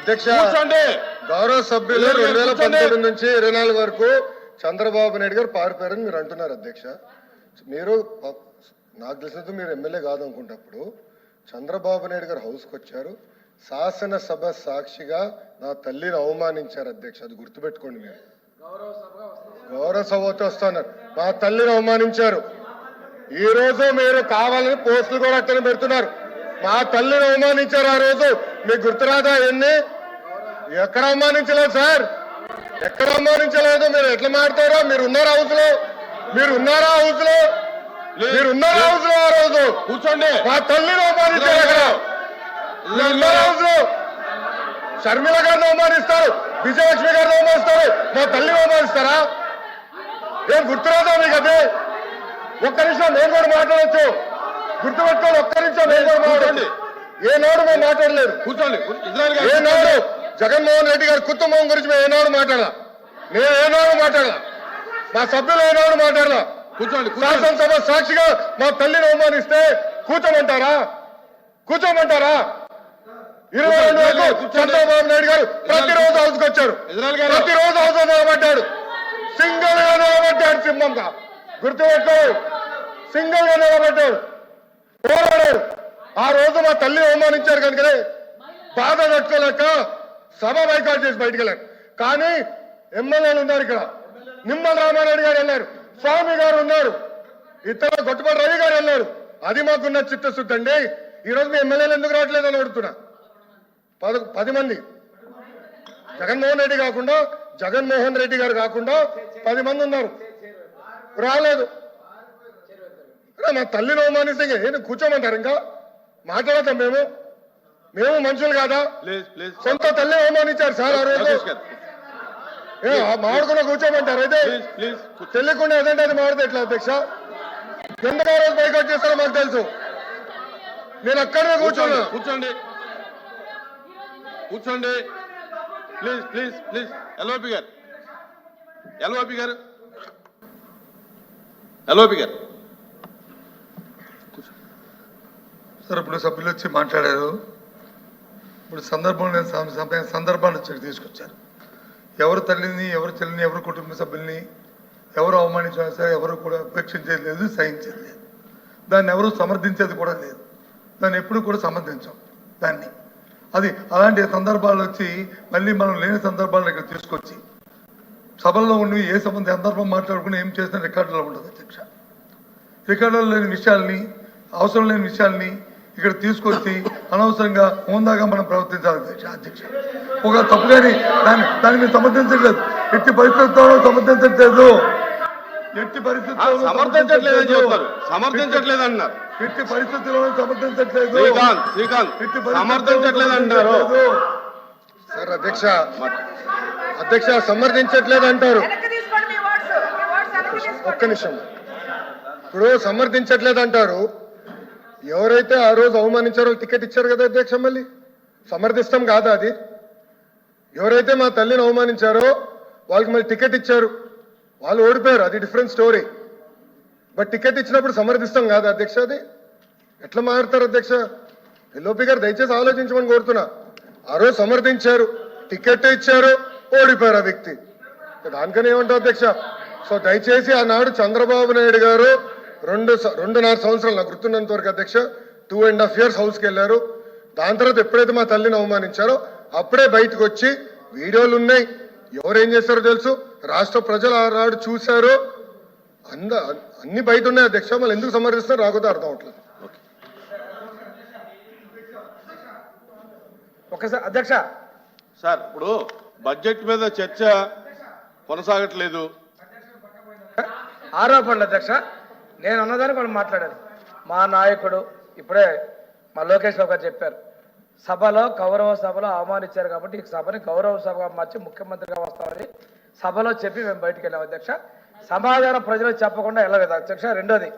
అధ్యక్ష గౌరవ సభ్యులు 2019 నుంచి 24 వరకు చంద్రబాబు నాయుడు గారు పారిపోయారని మీరు అంటున్నారు అధ్యక్ష. మీరు నాకు తెలిసినంత మీరు ఎమ్మెల్యే కాదనుకుంటప్పుడు చంద్రబాబు నాయుడు గారు హౌస్కి వచ్చారు, శాసనసభ సాక్షిగా నా తల్లిని అవమానించారు అధ్యక్ష. అది గుర్తుపెట్టుకోండి. మీరు గౌరవ సభతో వస్తున్నారు, మా తల్లిని అవమానించారు. ఈ రోజు మీరు కావాలని పోస్టులు కూడా అట్టని పెడుతున్నారు. మా తల్లిని అవమానించారు ఆ రోజు, మీకు గుర్తురాదా? ఎన్ని ఎక్కడ అవమానించలేదు సార్, ఎక్కడ అవమానించలేదు. మీరు ఎట్లా మాట్లాడారో, మీరు ఉన్నారా హౌస్ లో? మీరు ఉన్నారా హౌస్ లో? మీరు ఉన్నారా హౌస్ లో? ఆ రోజు కూర్చోండి. మా తల్లిని అవమానించారు అక్కడ. ఉన్నారా హౌస్ లో? షర్మిల గారిని అవమానిస్తారు, విజయలక్ష్మి గారిని అవమానిస్తారు, మా తల్లిని అవమానిస్తారా? ఏం గుర్తురాదా మీకు? అదే ఒక్క నిమిషం నేను కూడా మాట్లాడచ్చు, గుర్తుపెట్టుకోండి. ఒక్క నిమిషం నేను కూడా మాట్లాడండి. ఏనాడు మేము మాట్లాడలేదు. కూర్చోండి. ఏనాడు జగన్మోహన్ రెడ్డి గారి కుటుంబం గురించి మేము ఏనాడు మాట్లాడాల? నేను ఏనాడు మాట్లాడాల? మా సభ్యులు ఏనాడు మాట్లాడాల? కూర్చోండి. శాసనసభ సాక్షిగా మా తల్లిని అవమానిస్తే కూర్చోమంటారా? కూర్చోమంటారా? 22 వరకు చంద్రబాబు నాయుడు గారు ప్రతిరోజు హౌస్కి వచ్చారు, ప్రతిరోజు హౌస్ నిలబడ్డాడు, సింగిల్ గా నిలబడ్డాడు, సింహంగా గుర్తుపెట్టుకో. సింగిల్ గా నిలబడ్డాడు, పోరాడాడు. ఆ రోజు మా తల్లి అవమానించారు కనుకనే బాధ తట్టుకోలేక సభ బైకాట్ చేసి బయటకు వెళ్ళారు. కానీ ఎమ్మెల్యేలు ఉన్నారు ఇక్కడ. నిమ్మల రామారెడ్డి గారు వెళ్ళారు, స్వామి గారు ఉన్నారు, ఇతర గొట్టపాటి రవి గారు వెళ్ళారు. అది మాకున్న చిత్తశుద్ధి అండి. ఈరోజు మీ ఎమ్మెల్యేలు ఎందుకు రావట్లేదు అని అడుగుతున్నా. 10 మంది జగన్మోహన్ రెడ్డి గారు కాకుండా 10 మంది ఉన్నారు, రాలేదు. మా తల్లిని అవమానిస్తే ఏం కూర్చోమంటారు? ఇంకా మాట్లాడతాం. మేము మనుషులు కాదా? సొంత తల్లి అవమానించారు సార్ ఆ రోజు. మాడుకున్న కూర్చోమంటారు. అయితే తెలియకుండా ఏదంటే అది మాడితే ఎట్లా అధ్యక్ష? ఎందుకు ఆ రోజు బైకాట్ చేస్తారో మాకు తెలుసు. నేను అక్కడనే కూర్చోండి. కూర్చోండి ప్లీజ్ ప్లీజ్ ప్లీజ్. ఎల్ఓపి గారు సార్, ఇప్పుడు సభ్యులు వచ్చి మాట్లాడారు. ఇప్పుడు సందర్భాన్ని వచ్చి తీసుకొచ్చారు. ఎవరు తల్లిని, ఎవరు చెల్లిని, ఎవరు కుటుంబ సభ్యుల్ని ఎవరు అవమానించినా సరే ఎవరు కూడా ఉపేక్షించేది లేదు, సహించేది లేదు. దాన్ని ఎవరు సమర్థించేది కూడా లేదు. దాన్ని ఎప్పుడు కూడా సమర్థించాం దాన్ని. అది అలాంటి సందర్భాలు వచ్చి మళ్ళీ మనం లేని సందర్భాలను ఇక్కడ తీసుకొచ్చి సభల్లో ఉండి ఏ సందర్భం మాట్లాడుకుని ఏం చేసిన రికార్డులో ఉండదు అధ్యక్ష. రికార్డులో లేని విషయాల్ని, అవసరం లేని విషయాల్ని ఇక్కడ తీసుకొచ్చి అనవసరంగా హోందాగా మనం ప్రవర్తించాలి అధ్యక్ష. ఒక తప్పుగాని దాన్ని మేము సమర్థించట్లేదు, ఎట్టి పరిస్థితుల్లో సమర్థించట్లేదు, ఎట్టి పరిస్థితుల్లో సమర్థించట్లేదు అన్నారు. ఎట్టి పరిస్థితుల్లో సమర్థించట్లేదు అంటారు సార్. అధ్యక్ష సమర్థించట్లేదు అంటారు. ఒక్క నిమిషం. ఇప్పుడు సమర్థించట్లేదు అంటారు. ఎవరైతే ఆ రోజు అవమానించారో టికెట్ ఇచ్చారు కదా అధ్యక్ష. మళ్ళీ సమర్థిస్తాం కాదా అది? ఎవరైతే మా తల్లిని అవమానించారో వాళ్ళకి మళ్ళీ టికెట్ ఇచ్చారు, వాళ్ళు ఓడిపోయారు, అది డిఫరెంట్ స్టోరీ. బట్ టికెట్ ఇచ్చినప్పుడు సమర్థిస్తాం కాదా అధ్యక్ష? అది ఎట్లా మారుతారు అధ్యక్ష? ఎల్ఓపి గారు దయచేసి ఆలోచించమని కోరుతున్నా. ఆ రోజు సమర్థించారు, టికెట్ ఇచ్చారు, ఓడిపోయారు ఆ వ్యక్తి. దానికని ఏమంటారు అధ్యక్ష? సో దయచేసి ఆనాడు చంద్రబాబు నాయుడు గారు 2.5 సంవత్సరాలు నాకు గుర్తున్నంత వరకు అధ్యక్ష 2.5 years హౌస్కి వెళ్ళారు. దాని తర్వాత ఎప్పుడైతే మా తల్లిని అవమానించారో అప్పుడే బయటకు వచ్చి వీడియోలు ఉన్నాయి, ఎవరేం చేస్తారో తెలుసు, రాష్ట్ర ప్రజలు ఆనాడు చూశారు, అన్ని బయట ఉన్నాయి అధ్యక్ష. మళ్ళీ ఎందుకు సమర్థిస్తారో రాకపోతే అర్థం అవట్లేదు. ఒకసారి అధ్యక్ష సార్, ఇప్పుడు బడ్జెట్ మీద చర్చ కొనసాగట్లేదు. ఆరోపణలు అధ్యక్ష. నేను అన్నదానికి వాళ్ళు మాట్లాడారు. మా నాయకుడు ఇప్పుడే మా లోకేష్ రావు గారు చెప్పారు, సభలో గౌరవ సభలో అవమానించారు కాబట్టి ఈ సభని గౌరవ సభగా మార్చి ముఖ్యమంత్రిగా వస్తామని సభలో చెప్పి మేము బయటకు వెళ్ళాం అధ్యక్ష. సమాధానం ప్రజలకు చెప్పకుండా వెళ్ళలేదు అధ్యక్ష. రెండోది,